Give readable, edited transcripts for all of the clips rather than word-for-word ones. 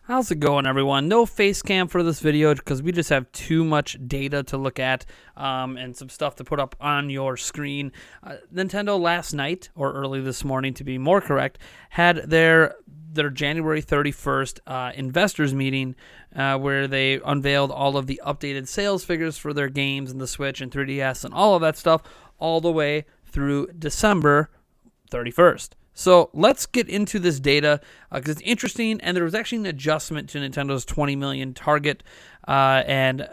How's it going, everyone? No face cam for this video because we just have too much data to look at and some stuff to put up on your screen. Nintendo last night, or early this morning to be more correct, had their January 31st investors meeting where they unveiled all of the updated sales figures for their games and the Switch and 3DS and all of that stuff all the way through December 31st. So let's get into this data because it's interesting, and there was actually an adjustment to Nintendo's 20 million target, and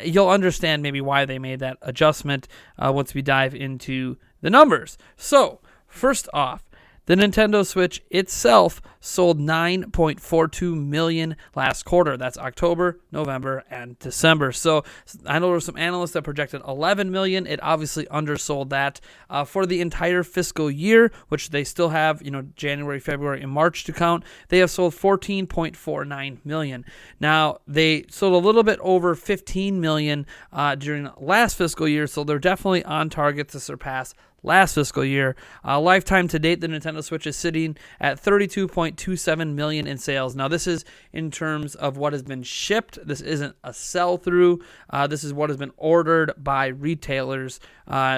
you'll understand maybe why they made that adjustment once we dive into the numbers. So first off, the Nintendo Switch itself sold 9.42 million last quarter. That's October, November, and December. So I know there were some analysts that projected 11 million. It obviously undersold that. For the entire fiscal year, which they still have, January, February, and March to count, they have sold 14.49 million. Now, they sold a little bit over 15 million during last fiscal year, so they're definitely on target to surpass last fiscal year. Lifetime to date, the Nintendo Switch is sitting at 32.27 million in sales. Now, this is in terms of what has been shipped. This isn't a sell-through. This is what has been ordered by retailers.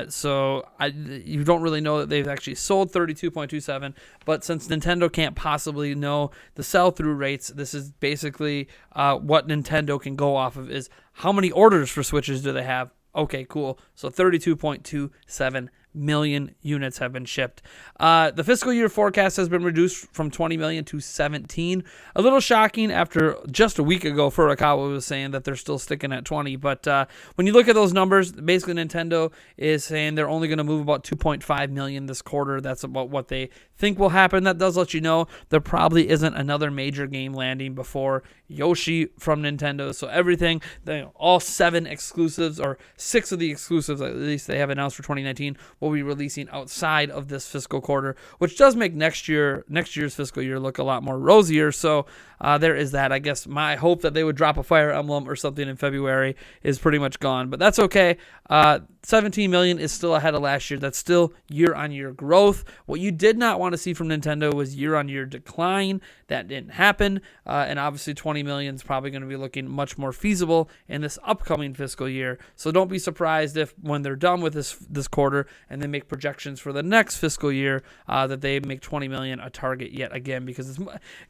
So you don't really know that they've actually sold 32.27, but since Nintendo can't possibly know the sell-through rates, this is basically what Nintendo can go off of is how many orders for Switches do they have. Okay, cool. So 32.27 million units have been shipped. The fiscal year forecast has been reduced from 20 million to 17. A little shocking after just a week ago, Furukawa was saying that they're still sticking at 20. But when you look at those numbers, basically Nintendo is saying they're only going to move about 2.5 million this quarter. That's about what they think will happen. That does let you know there probably isn't another major game landing before Yoshi from Nintendo. So everything, all 7 exclusives, or 6 of the exclusives at least they have announced for 2019, will be releasing outside of this fiscal quarter, which does make next year's fiscal year look a lot more rosier. So there is that. I guess my hope that they would drop a Fire Emblem or something in February is pretty much gone, but that's okay. 17 million is still ahead of last year. That's still year-on-year growth. What you did not want to see from Nintendo was year-on-year decline. That didn't happen, and obviously 20 million is probably going to be looking much more feasible in this upcoming fiscal year. So don't be surprised if when they're done with this quarter and they make projections for the next fiscal year that they make 20 million a target yet again, because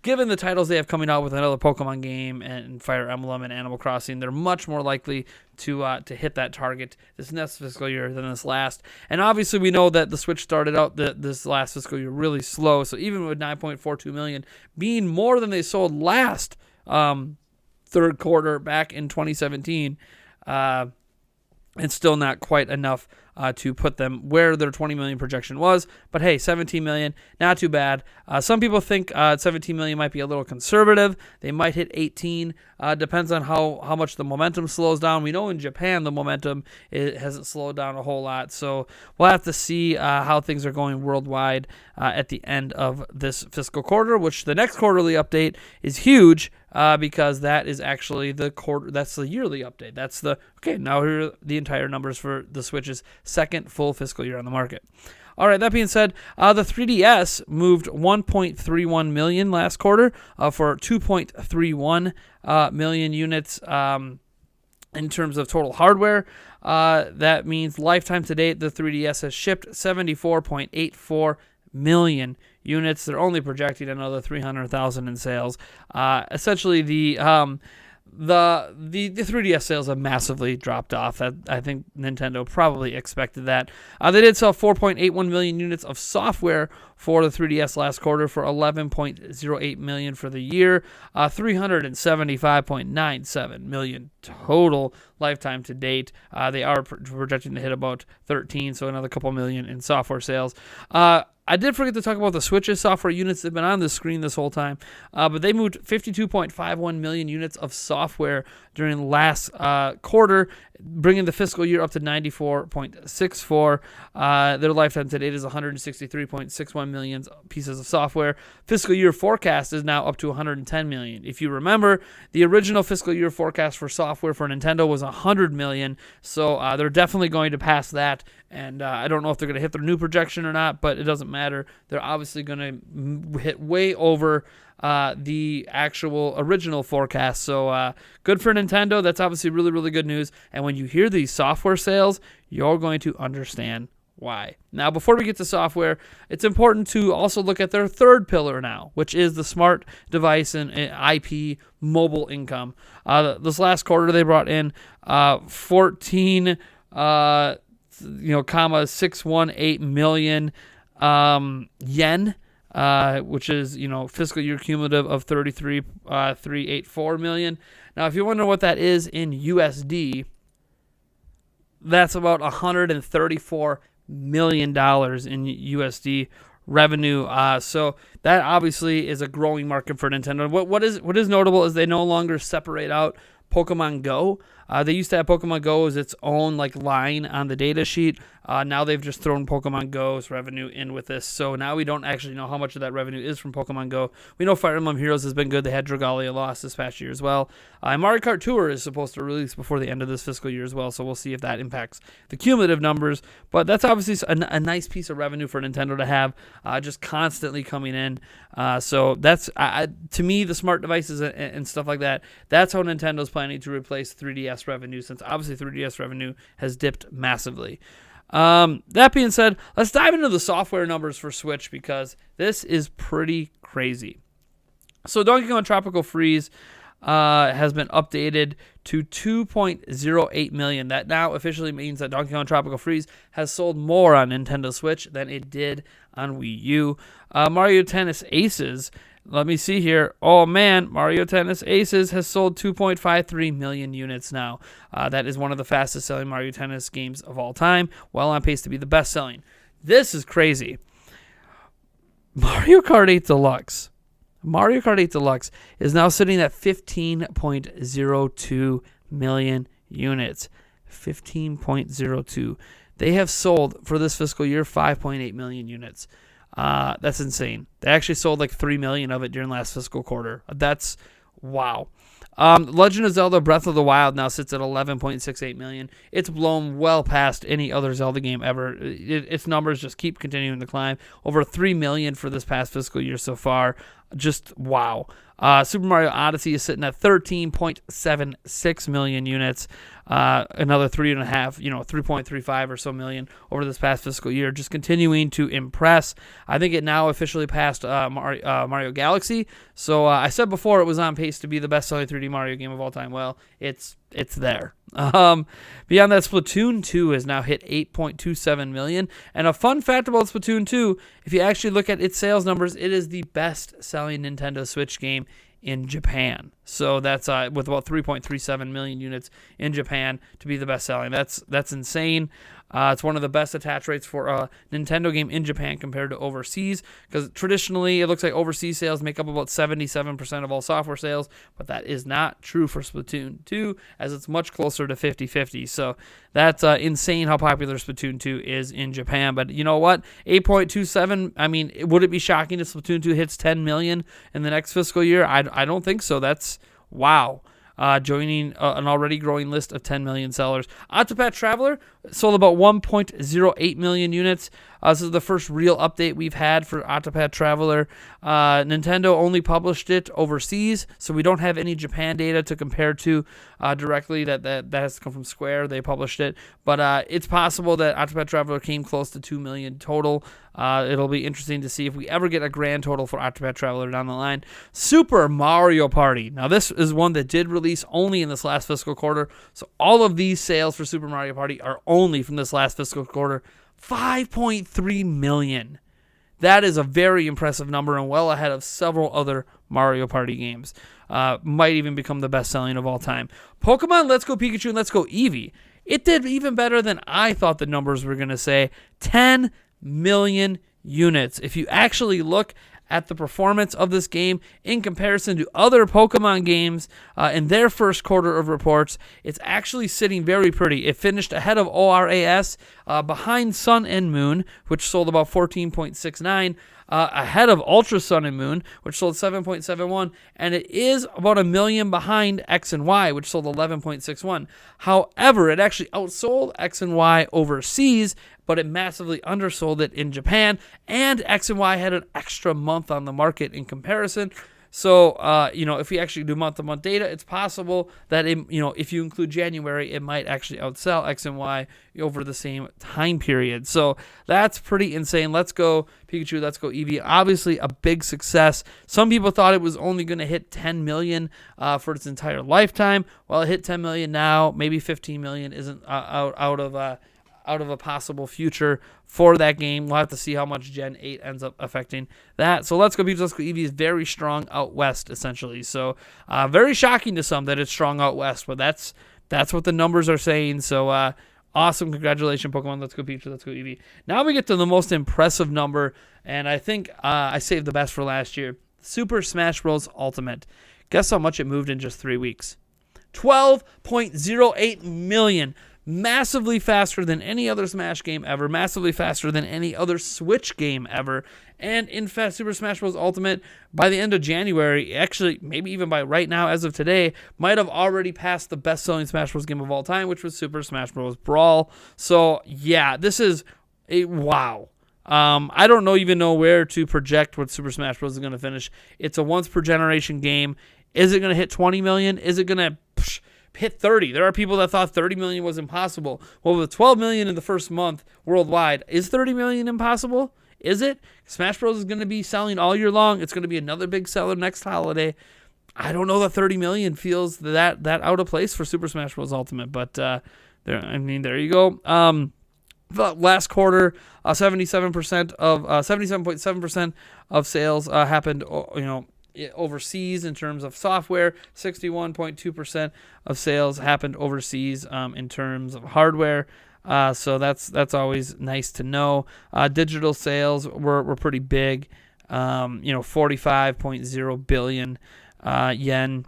given the titles they have coming out with another Pokemon game and Fire Emblem and Animal Crossing, they're much more likely to hit that target this next fiscal year than this last. And obviously we know that the Switch started out this last fiscal year really slow, so even with 9.42 million being more than they sold last third quarter back in 2017, it's still not quite enough to put them where their 20 million projection was. But hey, 17 million, not too bad. Some people think 17 million might be a little conservative. They might hit 18. Depends on how much the momentum slows down. We know in Japan the momentum hasn't slowed down a whole lot. So we'll have to see how things are going worldwide at the end of this fiscal quarter, which the next quarterly update is huge. Because that is actually that's the yearly update. Now here are the entire numbers for the Switch's second full fiscal year on the market. All right, that being said, the 3DS moved 1.31 million last quarter for 2.31 million units in terms of total hardware. That means lifetime to date, the 3DS has shipped 74.84 million units. They're only projecting another 300,000 in sales. Essentially, the 3DS sales have massively dropped off. I think Nintendo probably expected that. They did sell 4.81 million units of software for the 3DS last quarter for 11.08 million for the year, 375.97 million total lifetime to date. They are projecting to hit about 13, so another couple million in software sales. I did forget to talk about the Switch's software units. They've been on the screen this whole time, but they moved 52.51 million units of software during the last quarter, bringing the fiscal year up to 94.64. Their lifetime to date is 163.61 million pieces of software. Fiscal year forecast is now up to 110 million. If you remember, the original fiscal year forecast for software for Nintendo was 100 million, so they're definitely going to pass that. And I don't know if they're going to hit their new projection or not, but it doesn't matter. They're obviously going to hit way over the actual original forecast. So good for Nintendo. That's obviously really, really good news. And when you hear these software sales, you're going to understand why. Now, before we get to software, it's important to also look at their third pillar now, which is the smart device and IP mobile income. This last quarter, they brought in 14, 618 million yen. Which is, fiscal year cumulative of 33,384 million. Now, if you wonder what that is in USD, that's about $134 million in USD revenue. So that obviously is a growing market for Nintendo. What is notable is they no longer separate out Pokemon Go. They used to have Pokemon Go as its own line on the data sheet. Now they've just thrown Pokemon Go's revenue in with this. So now we don't actually know how much of that revenue is from Pokemon Go. We know Fire Emblem Heroes has been good. They had Dragalia Lost this past year as well. Mario Kart Tour is supposed to release before the end of this fiscal year as well. So we'll see if that impacts the cumulative numbers. But that's obviously a nice piece of revenue for Nintendo to have, just constantly coming in. So that's, to me, the smart devices and stuff like that, that's how Nintendo's planning to replace 3DS revenue, since obviously 3DS revenue has dipped massively. That being said, let's dive into the software numbers for Switch, because this is pretty crazy. So Donkey Kong Tropical Freeze has been updated to 2.08 million. That now officially means that Donkey Kong Tropical Freeze has sold more on Nintendo Switch than it did on Wii U. Mario Tennis Aces, let me see here. Oh man, Mario Tennis Aces has sold 2.53 million units now. That is one of the fastest selling Mario Tennis games of all time, well on pace to be the best selling. This is crazy. Mario Kart 8 Deluxe. Mario Kart 8 Deluxe is now sitting at 15.02 million units. 15.02. They have sold for this fiscal year 5.8 million units. That's insane. They actually sold 3 million of it during last fiscal quarter. That's wow. Legend of Zelda Breath of the Wild now sits at 11.68 million. It's blown well past any other Zelda game ever. Its numbers just keep continuing to climb. Over 3 million for this past fiscal year so far. Just wow. Super Mario Odyssey is sitting at 13.76 million units. Another 3.35 or so million over this past fiscal year. Just continuing to impress. I think it now officially passed Mario Galaxy. So I said before it was on pace to be the best-selling 3D Mario game of all time. Well, it's there. Beyond that, Splatoon 2 has now hit 8.27 million. And a fun fact about Splatoon 2, if you actually look at its sales numbers, it is the best-selling Nintendo Switch game in Japan. So that's with about 3.37 million units in Japan to be the best-selling. That's insane. It's one of the best attach rates for a Nintendo game in Japan compared to overseas, because traditionally it looks like overseas sales make up about 77% of all software sales, but that is not true for Splatoon 2, as it's much closer to 50-50. So that's insane how popular Splatoon 2 is in Japan. But you know what? 8.27, I mean, would it be shocking if Splatoon 2 hits 10 million in the next fiscal year? I don't think so. That's wow. Joining an already growing list of 10 million sellers. Octopath Traveler sold about 1.08 million units. This is the first real update we've had for Octopath Traveler. Nintendo only published it overseas, so we don't have any Japan data to compare to directly. That has to come from Square. They published it. But it's possible that Octopath Traveler came close to 2 million total. It'll be interesting to see if we ever get a grand total for Octopath Traveler down the line. Super Mario Party. Now, this is one that did release only in this last fiscal quarter. So all of these sales for Super Mario Party are only from this last fiscal quarter. 5.3 million. That is a very impressive number and well ahead of several other Mario Party games. Might even become the best selling of all time. Pokemon Let's Go Pikachu and Let's Go Eevee. It did even better than I thought the numbers were going to say. 10 million units. If you actually look at the performance of this game in comparison to other Pokemon games in their first quarter of reports, it's actually sitting very pretty. It finished ahead of ORAS, behind Sun and Moon, which sold about 14.69, ahead of Ultra Sun and Moon, which sold 7.71, and it is about 1 million behind X and Y, which sold 11.61. However, it actually outsold X and Y overseas, but it massively undersold it in Japan, and X and Y had an extra month on the market in comparison. So, if we actually do month-to-month data, it's possible that, if you include January, it might actually outsell X and Y over the same time period. So that's pretty insane. Let's go Pikachu, let's go Eevee. Obviously, a big success. Some people thought it was only going to hit 10 million for its entire lifetime. Well, it hit 10 million now. Maybe 15 million isn't out of a possible future for that game. We'll have to see how much Gen 8 ends up affecting that. So Let's Go Pikachu, Let's Go Eevee is very strong out west, essentially. So very shocking to some that it's strong out west, but that's what the numbers are saying. So awesome. Congratulations, Pokemon. Let's Go Pikachu, Let's Go Eevee. Now we get to the most impressive number, and I think I saved the best for last year. Super Smash Bros. Ultimate. Guess how much it moved in just 3 weeks? 12.08 million. Massively faster than any other Smash game ever, massively faster than any other Switch game ever. And in fact, Super Smash Bros. Ultimate, by the end of January, actually, maybe even by right now, as of today, might have already passed the best-selling Smash Bros. Game of all time, which was Super Smash Bros. Brawl. So, yeah, this is a wow. I don't even know where to project what Super Smash Bros. Is going to finish. It's a once-per-generation game. Is it going to hit 20 million? Is it going to hit 30? There are people that thought 30 million was impossible. Well, with 12 million in the first month worldwide, is 30 million impossible? Is it? Smash Bros. Is going to be selling all year long. It's going to be another big seller next holiday. I don't know that 30 million feels that out of place for Super Smash Bros. Ultimate, but there you go. The last quarter, 77.7% of sales happened, overseas in terms of software. 61.2% of sales happened overseas in terms of hardware. So that's always nice to know. Digital sales were pretty big. 45.0 billion yen.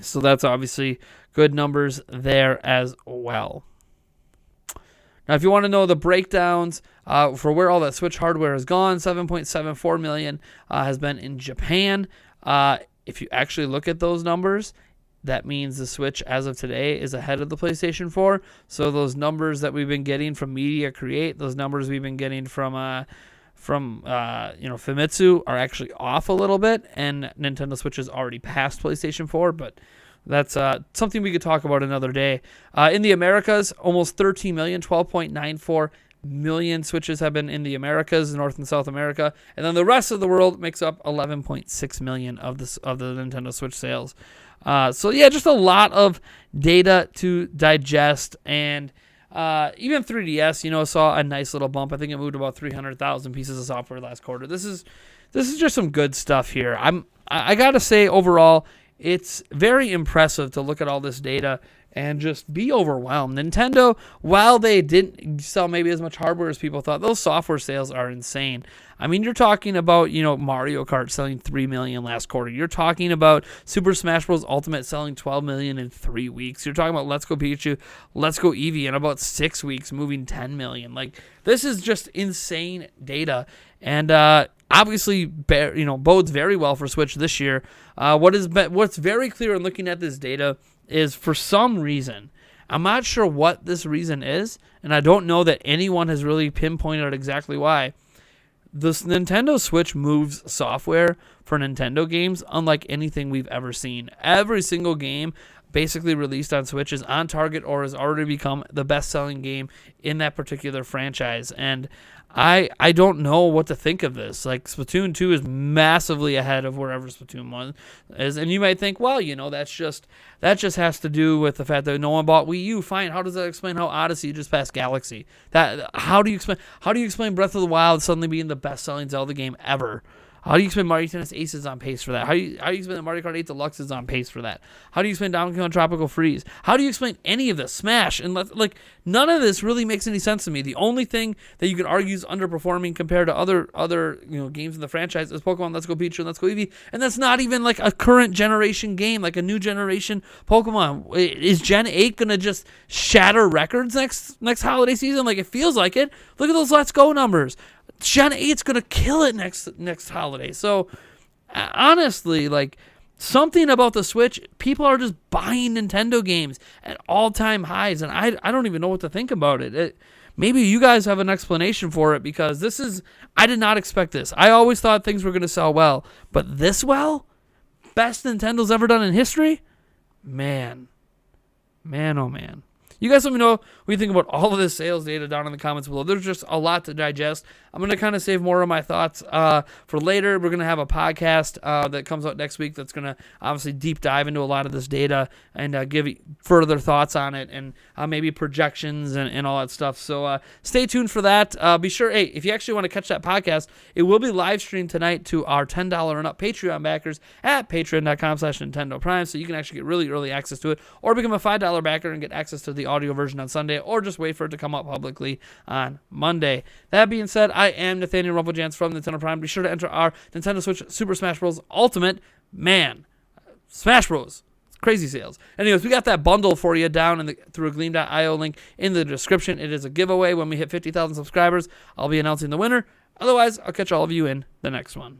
So that's obviously good numbers there as well. Now, if you want to know the breakdowns for where all that Switch hardware has gone, 7.74 million has been in Japan. If you actually look at those numbers, that means the Switch, as of today, is ahead of the PlayStation 4. So those numbers that we've been getting from Media Create, those numbers we've been getting from Famitsu are actually off a little bit, and Nintendo Switch has already passed PlayStation 4, but that's something we could talk about another day. In the Americas, almost 13 million, 12.94 million Switches have been in the Americas, North and South America, and then the rest of the world makes up 11.6 million of the Nintendo Switch sales. So yeah, just a lot of data to digest, and even 3DS, saw a nice little bump. I think it moved about 300,000 pieces of software last quarter. This is just some good stuff here. I gotta say, overall, it's very impressive to look at all this data and just be overwhelmed. Nintendo, while they didn't sell maybe as much hardware as people thought, those software sales are insane. I mean, you're talking about, Mario Kart selling 3 million last quarter. You're talking about Super Smash Bros. Ultimate selling 12 million in 3 weeks. You're talking about Let's Go Pikachu, Let's Go Eevee in about 6 weeks, moving 10 million. Like, this is just insane data. And, obviously, bodes very well for Switch this year. What's very clear in looking at this data is, for some reason, I'm not sure what this reason is, and I don't know that anyone has really pinpointed out exactly why. This Nintendo Switch moves software for Nintendo games unlike anything we've ever seen. Every single game basically released on Switch is on target or has already become the best-selling game in that particular franchise. And I don't know what to think of this. Like, Splatoon 2 is massively ahead of wherever Splatoon 1 is. And you might think, well, that just has to do with the fact that no one bought Wii U. Fine. How does that explain how Odyssey just passed Galaxy? How do you explain Breath of the Wild suddenly being the best-selling Zelda game ever? How do you explain Mario Tennis Ace is on pace for that? How do you explain that Mario Kart 8 Deluxe is on pace for that? How do you explain Donkey Kong Tropical Freeze? How do you explain any of this? Smash and like none of this really makes any sense to me. The only thing that you can argue is underperforming compared to other games in the franchise is Pokemon Let's Go Pikachu and Let's Go Eevee, and that's not even like a current generation game, like a new generation Pokemon. Is Gen 8 gonna just shatter records next holiday season? Like, it feels like it. Look at those Let's Go numbers. Gen 8's gonna kill it next holiday. So honestly, like, something about the Switch, people are just buying Nintendo games at all-time highs, and I don't even know what to think about it. Maybe you guys have an explanation for it, because I did not expect this. I always thought things were going to sell well, but this well? Best Nintendo's ever done in history? Man, oh man. You guys let me know what you think about all of this sales data down in the comments below. There's just a lot to digest. I'm going to kind of save more of my thoughts for later. We're going to have a podcast that comes out next week that's going to obviously deep dive into a lot of this data and give further thoughts on it, and maybe projections and all that stuff. So stay tuned for that. Be sure, hey, if you actually want to catch that podcast, it will be live streamed tonight to our $10 and up Patreon backers at patreon.com/Nintendo Prime, so you can actually get really early access to it, or become a $5 backer and get access to the audio version on Sunday, or just wait for it to come up publicly on Monday. That being said, I am Nathaniel Rumpeljans from Nintendo Prime. Be sure to enter our Nintendo Switch Super Smash Bros. Ultimate. Man, Smash Bros. Crazy sales. Anyways, we got that bundle for you down through a Gleam.io link in the description. It is a giveaway. When we hit 50,000 subscribers, I'll be announcing the winner. Otherwise, I'll catch all of you in the next one.